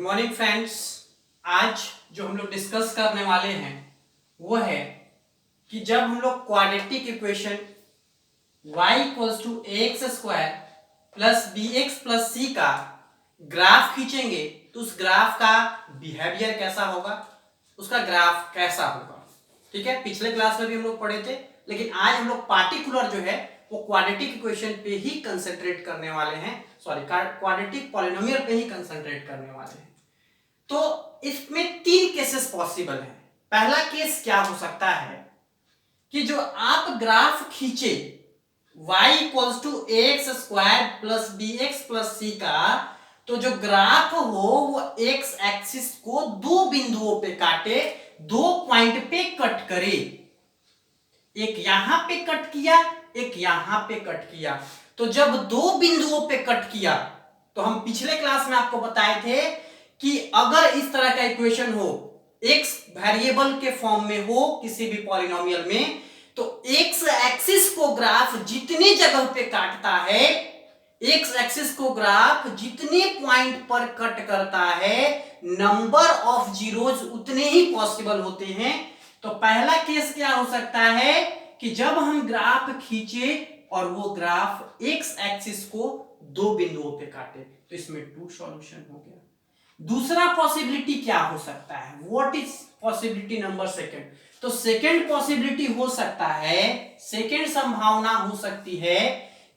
Morning friends. आज जो हम लोग डिस्कस करने वाले हैं वो है कि जब हम लोग quadratic equation y equals to x square plus b x plus c का ग्राफ खींचेंगे तो उस ग्राफ का बिहेवियर कैसा होगा, उसका ग्राफ कैसा होगा। ठीक है, पिछले क्लास में भी हम लोग पढ़े थे, लेकिन आज हम लोग पार्टिकुलर जो है वो क्वाड्रेटिक इक्वेशन पे ही कंसंट्रेट करने वाले हैं, सॉरी क्वाड्रेटिक पॉलिनोमियल पे ही कंसंट्रेट करने वाले हैं। तो इसमें तीन केसेस पॉसिबल हैं। पहला केस क्या हो सकता है कि जो आप ग्राफ खींचे y equals to x square plus b x plus c का, तो जो ग्राफ हो वो एक्स एक्सिस को दो बिंदुओं पे काटे, दो पॉइंट पे कट करे। एक यहां पे कट किया, एक यहां पे कट किया। तो जब दो बिंदुओं पे कट किया तो हम पिछले क्लास में आपको बताए थे कि अगर इस तरह का इक्वेशन हो, x वेरिएबल के फॉर्म में हो किसी भी पॉलिनोमियल में, तो x एक्सिस को ग्राफ जितनी जगह पे काटता है, x एक्सिस को ग्राफ जितने पॉइंट पर कट करता है, नंबर ऑफ जीरोज उतने ही पॉसिबल होते हैं। तो पहला केस क्या हो सकता है कि जब हम ग्राफ खींचे और वो ग्राफ x एक्सिस को दो बिंदुओं पे काटे, तो इसमें टू सॉल्यूशन हो गया। दूसरा पॉसिबिलिटी क्या हो सकता है, what is possibility number second? तो सेकंड पॉसिबिलिटी हो सकता है, सेकंड संभावना हो सकती है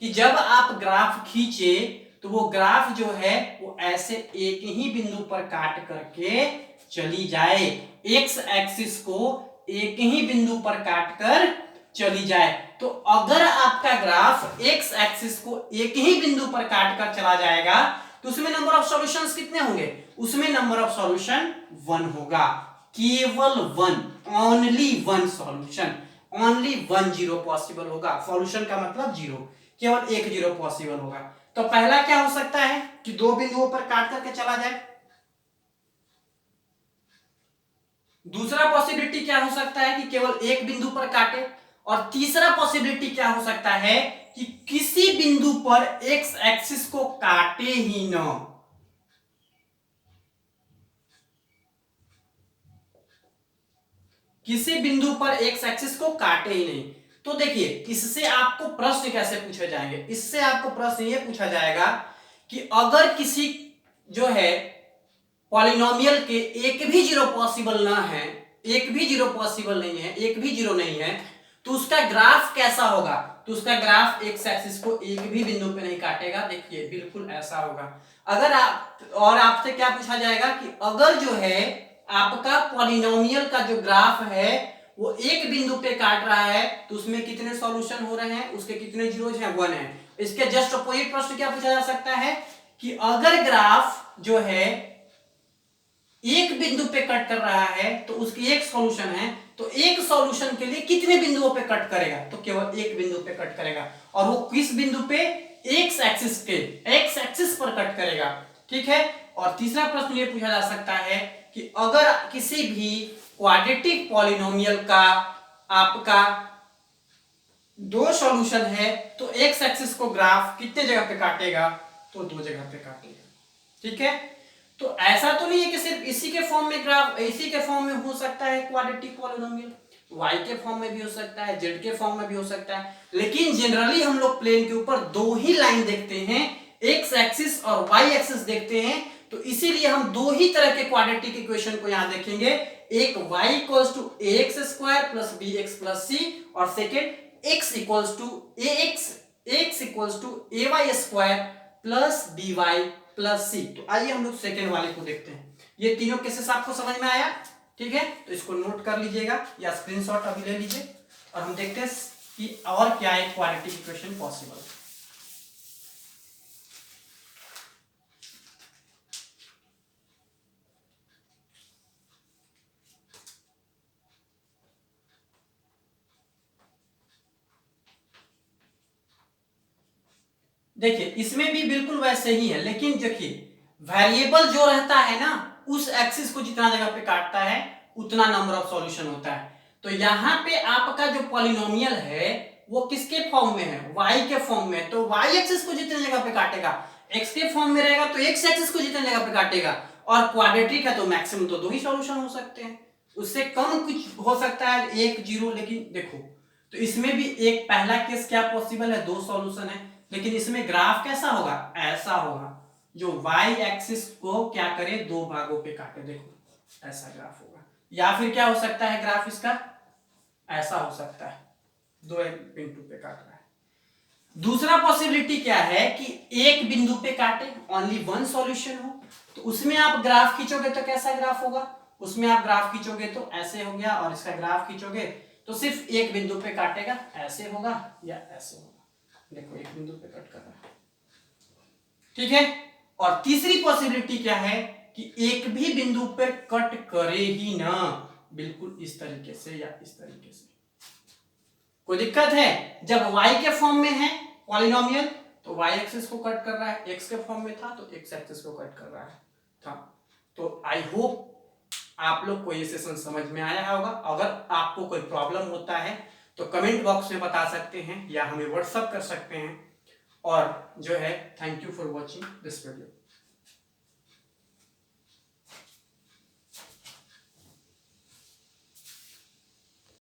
कि जब आप ग्राफ खींचे तो वो ग्राफ जो है वो ऐसे एक ही बिंदु पर काट करके चली जाए, एक्स एक्सिस को एक ही बिंदु पर काट कर चली जाए। तो अगर आपका ग्राफ एक्स एक्सिस को एक ही बिंदु पर काट कर चला जाएगा तो उसमें नंबर ऑफ सॉल्यूशंस कितने होंगे? उसमें नंबर ऑफ सॉल्यूशन 1 होगा, केवल 1, only 1 solution, only 1 zero possible होगा। सॉल्यूशन का मतलब जीरो, केवल एक जीरो पॉसिबल होगा। तो पहला क्या हो सकता है कि दो बिंदुओं पर काट करके चला जाए। दूसरा पॉसिबिलिटी क्या हो सकता है कि केवल एक बिंदु पर काटे। और तीसरा पॉसिबिलिटी क्या हो सकता है कि किसी बिंदु पर एक्स एक्सिस को काटे ही न, किसी बिंदु पर एक्स एक्सिस को काटे ही नहीं। तो देखिए इससे आपको प्रश्न कैसे पूछे जाएंगे, इससे आपको प्रश्न ये पूछा जाएगा कि अगर किसी जो है पॉलिनोमियल के एक भी जीरो पॉसिबल ना है, एक भी जीरो पॉसिबल नहीं है, एक भी जीरो नहीं है, तो उसका ग्राफ कैसा होगा? तो उसका ग्राफ एक्स एक्सिस को एक भी बिंदु पे नहीं काटेगा। देखिए बिल्कुल ऐसा होगा। अगर आप और आपसे क्या पूछा जाएगा कि अगर जो है आपका पॉलिनोमियल का जो ग्राफ है वो एक बिंदु पे काट रहा है तो उसमें कितने सॉल्यूशन हो रहे हैं, उसके कितने जीरोज हैं? 1 है। इसके जस्ट अपोजिट प्रश्न क्या पूछा जा सकता है कि अगर ग्राफ जो है एक बिंदु पे कट कर रहा है तो उसकी एक सॉल्यूशन है, तो एक सॉल्यूशन के लिए कितने बिंदुओं पे कट करेगा? तो केवल एक बिंदु पे कट करेगा, और वो किस बिंदु पे? एक्स एक्सिस के एक्स एक्सिस पर कट करेगा। ठीक है। और तीसरा प्रश्न ये पूछा जा सकता है कि अगर किसी भी क्वाड्रेटिक पॉलिनोमियल का आपका दो सॉल्यूशन है तो एक्स एक्सिस को ग्राफ कितने जगह पे काटेगा? तो दो जगह पे काटेगा। ठीक है। तो ऐसा तो नहीं है कि सिर्फ इसी के फॉर्म में ग्राफ, इसी के फॉर्म में हो सकता है क्वाड्रेटिक पॉलिनोमियल, y के फॉर्म में भी हो सकता है, z के फॉर्म में भी हो सकता है, लेकिन जनरली हम लोग प्लेन के ऊपर दो ही लाइन देखते हैं, x एक्सिस और y एक्सिस देखते हैं। तो इसीलिए हम दो ही तरह के क्वाड्रेटिक इक्वेशन को यहां देखेंगे, एक y equals to ax square plus bx plus c, और second x equals to x equals to ay square plus by plus c. तो आइए हम लोग सेकेंड वाले को देखते हैं। ये तीनों केसेस आपको समझ में आया? ठीक है, तो इसको नोट कर लीजिएगा या स्क्रीनशॉट अभी ले लीजिए और हम देखते हैं कि और क्या है क्वाड्रेटिक इक्वेशन पॉसिबल। देखिए इसमें भी बिल्कुल वैसे ही है, लेकिन देखिए वेरिएबल जो रहता है ना, उस एक्सिस को जितना जगह पे काटता है उतना नंबर ऑफ सॉल्यूशन होता है। तो यहाँ पे आपका जो पॉलिनोमियल है वो किसके फॉर्म में है? y के फॉर्म में। तो y एक्सिस को जितने जगह पे काटेगा, x के फॉर्म में रहेगा तो x एक्सिस को जितने जगह पे काटेगा, और क्वाड्रेटिक है तो मैक्सिमम तो 2 ही सॉल्यूशन हो सकते हैं, उससे कम कुछ हो सकता है 1 0। लेकिन देखो तो इसमें भी एक पहला केस क्या पॉसिबल है, 2 सॉल्यूशन है, लेकिन इसमें ग्राफ कैसा होगा, ऐसा होगा जो y एक्सिस को क्या करे, 2 भागों पे काटे, देखो ऐसा ग्राफ होगा। या फिर क्या हो सकता है ग्राफ इसका, ऐसा हो सकता है 2 बिंदु पे काट रहा है। दूसरा पॉसिबिलिटी क्या है कि एक बिंदु पे काटे, ओनली वन सॉल्यूशन हो, तो उसमें आप ग्राफ खींचोगे तो कैसा ग्राफ होगा, उसमें आप ग्राफ खींचोगे तो ऐसे हो गया, और इसका ग्राफ खींचोगे तो सिर्फ एक बिंदु पे काटेगा, ऐसे होगा या ऐसे होगा, देखो एक बिंदु पे कट कर रहा है, ठीक है। और तीसरी पॉसिबिलिटी क्या है कि एक भी बिंदु पर कट करे ही ना, बिल्कुल इस तरीके से या इस तरीके से। कोई दिक्कत है, जब y के फॉर्म में है पॉलिनोमियल तो y एक्सिस को कट कर रहा है, x के फॉर्म में था तो x एक्सिस को कट कर रहा है था। तो आई होप आप लोग को ये सेशन समझ में आया होगा। अगर आपको कोई प्रॉब्लम होता है तो कमेंट बॉक्स में बता सकते हैं या हमें व्हाट्सएप कर सकते हैं। और जो है, thank you for watching this video.